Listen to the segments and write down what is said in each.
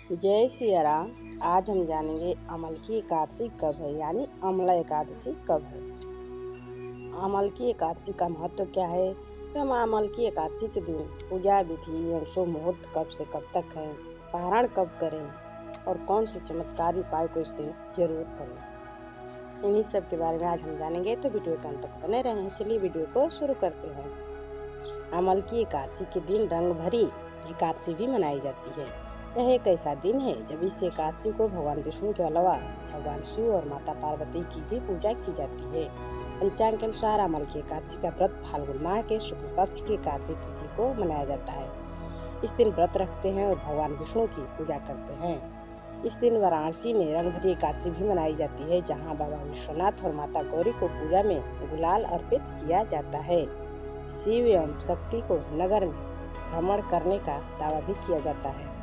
जय सिया राम। आज हम जानेंगे अमल की एकादशी कब है, यानी अमला एकादशी कब है। अमल की एकादशी का महत्व क्या है, हम अमल की एकादशी के दिन पूजा विधि एवं शुभ मुहूर्त कब से कब तक है, पारण कब करें और कौन से चमत्कारी उपाय को इस दिन जरूर करें, इन्हीं सब के बारे में आज हम जानेंगे। तो वीडियो के अंत तक बने रहें। चलिए वीडियो को शुरू करते हैं। अमल की एकादशी के दिन रंग भरी एकादशी भी मनाई जाती है। यह एक ऐसा दिन है जब इस एकादशी को भगवान विष्णु के अलावा भगवान शिव और माता पार्वती की भी पूजा की जाती है। पंचांग के अनुसार अमल की एकादशी का व्रत फाल्गुन माह के शुक्ल पक्ष की एकादशी तिथि को मनाया जाता है। इस दिन व्रत रखते हैं और भगवान विष्णु की पूजा करते हैं। इस दिन वाराणसी में रंग भरी एकादशी भी मनाई जाती है, जहाँ बाबा विश्वनाथ और माता गौरी को पूजा में गुलाल अर्पित किया जाता है। शिव एवं शक्ति को नगर में भ्रमण करने का दावा भी किया जाता है।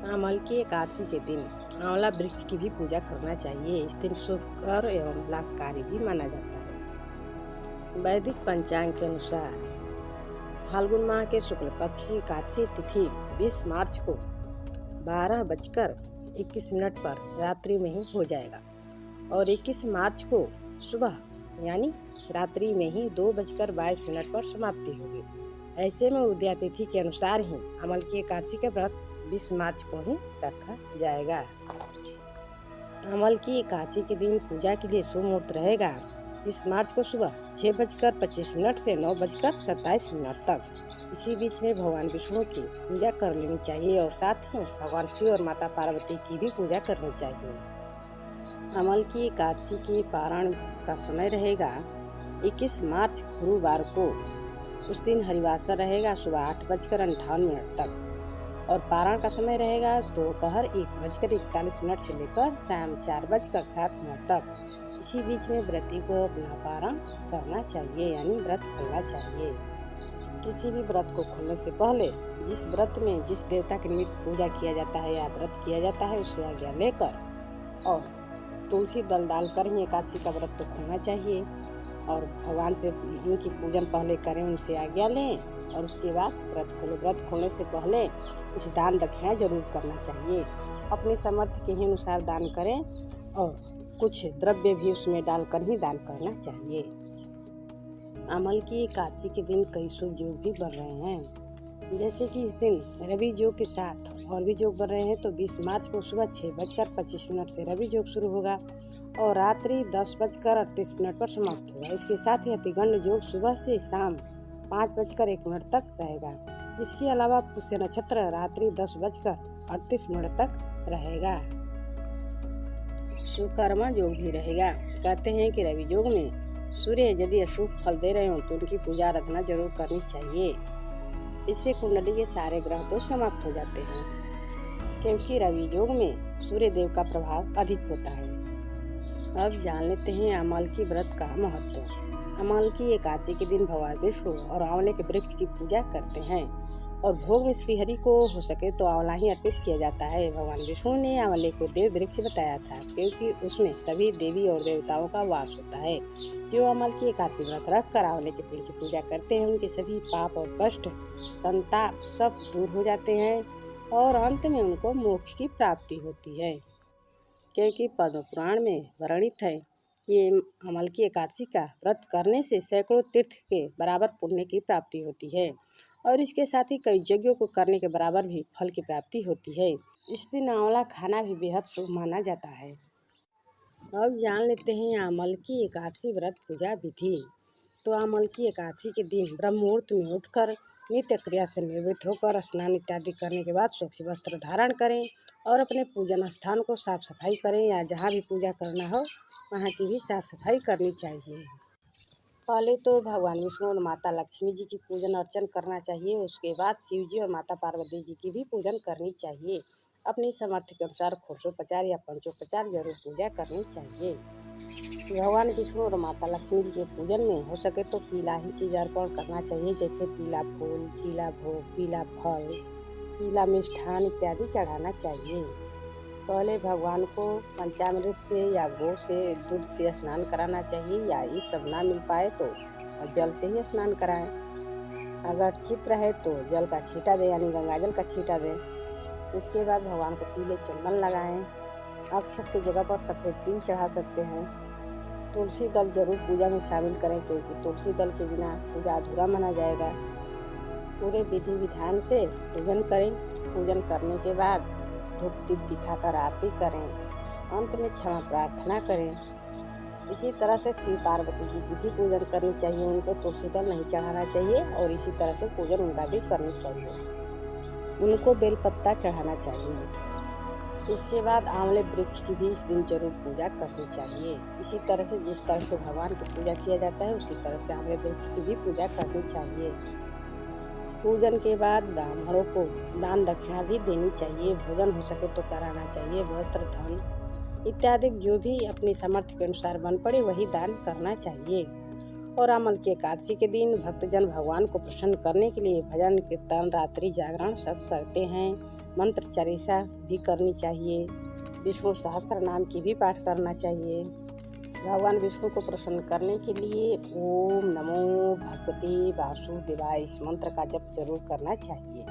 अमल की एकादशी के दिन आंवला वृक्ष की भी पूजा करना चाहिए। इस दिन शुभकर एवं लाभकारी भी माना जाता है। वैदिक पंचांग के अनुसार फाल्गुन माह के शुक्ल पक्ष की एकादशी तिथि 20 मार्च को 12:21 पर रात्रि में ही हो जाएगा और 21 मार्च को सुबह यानी रात्रि में ही 2:22 पर समाप्ति होगी। ऐसे में उदया तिथि के अनुसार ही अमल की एकादशी का व्रत 20 मार्च को ही रखा जाएगा। अमल की एकादशी के दिन पूजा के लिए शुभ मुहूर्त रहेगा 20 मार्च को सुबह 6:25 से 9:27 तक। इसी बीच में भगवान विष्णु की पूजा कर लेनी चाहिए और साथ ही भगवान शिव और माता पार्वती की भी पूजा करनी चाहिए। अमल की एकादशी के पारण का समय रहेगा 21 मार्च गुरुवार को। उस दिन हरिवासर रहेगा सुबह 8:58 तक और पारण का समय रहेगा दोपहर 1:41 से लेकर शाम 4:07 तक। इसी बीच में व्रती को अपना पारण करना चाहिए, यानी व्रत खोलना चाहिए। किसी भी व्रत को खोलने से पहले जिस व्रत में जिस देवता के निमित्त पूजा किया जाता है या व्रत किया जाता है उससे आज्ञा लेकर और तुलसी दल डालकर ही एकादशी का व्रत तो खोलना चाहिए और भगवान से उनकी पूजन पहले करें, उनसे आज्ञा लें और उसके बाद व्रत खोलें। व्रत खोलने से पहले कुछ दान दक्षिणा जरूर करना चाहिए। अपने सामर्थ्य के ही अनुसार दान करें और कुछ द्रव्य भी उसमें डालकर ही दान करना चाहिए। अमल की एकादशी के दिन कई शुभ योग भी बन रहे हैं, जैसे कि इस दिन रवि योग के साथ और भी योग बन रहे हैं। तो 20 मार्च को सुबह 6:25 से रवि योग शुरू होगा और रात्रि 10:38 पर समाप्त होगा। इसके साथ ही अतिगंड योग सुबह से शाम 5:01 तक रहेगा। इसके अलावा पुष्य नक्षत्र रात्रि 10:38 तक रहेगा। सुकर्मा योग भी रहेगा। कहते हैं कि रवि योग में सूर्य यदि अशुभ फल दे रहे हो तो उनकी पूजा आराधना जरूर करनी चाहिए। इससे कुंडली के सारे ग्रह तो समाप्त हो जाते हैं, क्योंकि रवि योग में सूर्य देव का प्रभाव अधिक होता है। अब जान लेते हैं अमल की व्रत का महत्व। अमल की एकादशी के दिन भगवान विष्णु और आंवले के वृक्ष की पूजा करते हैं और भोग में श्रीहरि को हो सके तो आंवला ही अर्पित किया जाता है। भगवान विष्णु ने आंवले को देव वृक्ष बताया था, क्योंकि उसमें सभी देवी और देवताओं का वास होता है। जो अमल की एकादशी व्रत रख कर आंवले के पेड़ की पूजा करते हैं, उनके सभी पाप और कष्ट संताप सब दूर हो जाते हैं और अंत में उनको मोक्ष की प्राप्ति होती है। क्योंकि पद्म पुराण में वर्णित है कि अमल की एकादशी का व्रत करने से सैकड़ों तीर्थ के बराबर पुण्य की प्राप्ति होती है और इसके साथ ही कई यज्ञों को करने के बराबर भी फल की प्राप्ति होती है। इस दिन आंवला खाना भी बेहद शुभ माना जाता है। अब जान लेते हैं अमल की एकादशी व्रत पूजा विधि। तो अमल की एकादशी के दिन ब्रह्म मुहूर्त में उठकर नित्य क्रिया से निवृत्त होकर स्नान इत्यादि करने के बाद स्वच्छ वस्त्र धारण करें और अपने पूजन स्थान को साफ सफाई करें, या जहाँ भी पूजा करना हो वहाँ की भी साफ सफाई करनी चाहिए। पहले तो भगवान विष्णु और माता लक्ष्मी जी की पूजन अर्चन करना चाहिए। उसके बाद शिव जी और माता पार्वती जी की भी पूजन करनी चाहिए। अपनी सामर्थ्य के अनुसार षोडशोपचार या पंचोपचार जरूर पूजा करनी चाहिए। भगवान विष्णु और माता लक्ष्मी जी के पूजन में हो सके तो पीला ही चीज अर्पण करना चाहिए, जैसे पीला फूल, पीला भोग, पीला फल, पीला मिष्ठान इत्यादि चढ़ाना चाहिए। पहले भगवान को पंचामृत से या गो से दूध से स्नान कराना चाहिए, या ये सब ना मिल पाए तो जल से ही स्नान कराएं। अगर चित्र है तो जल का छींटा दे, यानी गंगा जल का छींटा दे। इसके बाद भगवान को पीले चंदन लगाएं। अक्षत की जगह पर सफ़ेद तिल चढ़ा सकते हैं। तुलसी दल जरूर पूजा में शामिल करें, क्योंकि तुलसी दल के बिना पूजा अधूरा माना जाएगा। पूरे विधि विधान से पूजन करें। पूजन करने के बाद धूप दीप दिखाकर आरती करें। अंत में क्षमा प्रार्थना करें। इसी तरह से शिव पार्वती जी की भी पूजन करनी चाहिए। उनको तुलसी दल नहीं चढ़ाना चाहिए और इसी तरह से पूजन उनका भी करनी चाहिए। उनको बेलपत्ता चढ़ाना चाहिए। इसके बाद आंवले वृक्ष की भी इस दिन जरूर पूजा करनी चाहिए। इसी तरह से जिस तरह से भगवान की पूजा किया जाता है उसी तरह से आंवले वृक्ष की भी पूजा करनी चाहिए। पूजन के बाद ब्राह्मणों को दान दक्षिणा भी देनी चाहिए। भोजन हो सके तो कराना चाहिए। वस्त्र, धन इत्यादि जो भी अपनी सामर्थ्य के अनुसार बन पड़े वही दान करना चाहिए। और अमल की एकादशी के दिन भक्तजन भगवान को प्रसन्न करने के लिए भजन, कीर्तन, रात्रि जागरण सब करते हैं। मंत्र चालीसा भी करनी चाहिए। विष्णु सहस्त्र नाम की भी पाठ करना चाहिए। भगवान विष्णु को प्रसन्न करने के लिए ओम नमो भगवते वासुदेवाय इस मंत्र का जप जरूर करना चाहिए।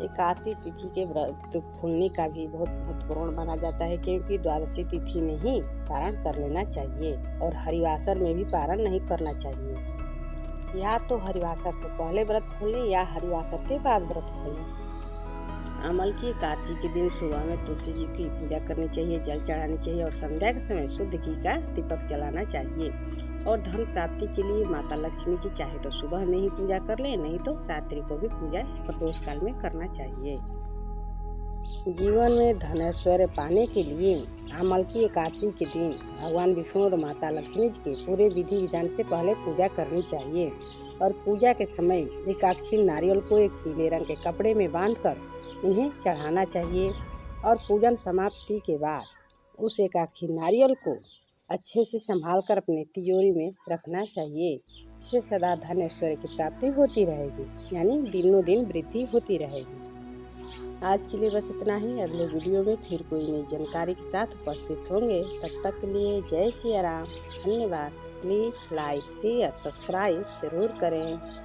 एकादशी तिथि के व्रत खोलने का भी बहुत महत्वपूर्ण माना जाता है, क्योंकि द्वादशी तिथि में ही पारण कर लेना चाहिए और हरिवासर में भी पारण नहीं करना चाहिए। या तो हरिवासर से पहले व्रत खोलें या हरिवासर के बाद व्रत खोलें। अमल की एकादशी के दिन सुबह में तुलसी जी की पूजा करनी चाहिए, जल चढ़ानी चाहिए और संध्या के समय शुद्ध घी का दीपक जलाना चाहिए। और धन प्राप्ति के लिए माता लक्ष्मी की चाहे तो सुबह में ही पूजा कर ले, नहीं तो रात्रि को भी पूजा प्रदोष काल में करना चाहिए। जीवन में धन ऐश्वर्य पाने के लिए अमल की एकादशी के दिन भगवान विष्णु और माता लक्ष्मी जी के पूरे विधि विधान से पहले पूजा करनी चाहिए। और पूजा के समय एकाक्षी नारियल को एक पीले रंग के कपड़े में बांधकर उन्हें चढ़ाना चाहिए। और पूजन समाप्ति के बाद उस एकाक्षी नारियल को अच्छे से संभाल कर अपने तिजोरी में रखना चाहिए। इससे सदा धन ऐश्वर्य की प्राप्ति होती रहेगी, यानी दिनों दिन वृद्धि होती रहेगी। आज के लिए बस इतना ही। अगले वीडियो में फिर कोई नई जानकारी के साथ उपस्थित होंगे। तब तक के लिए जय सिया राम। धन्यवाद। प्लीज़ लाइक, शेयर, सब्सक्राइब जरूर करें।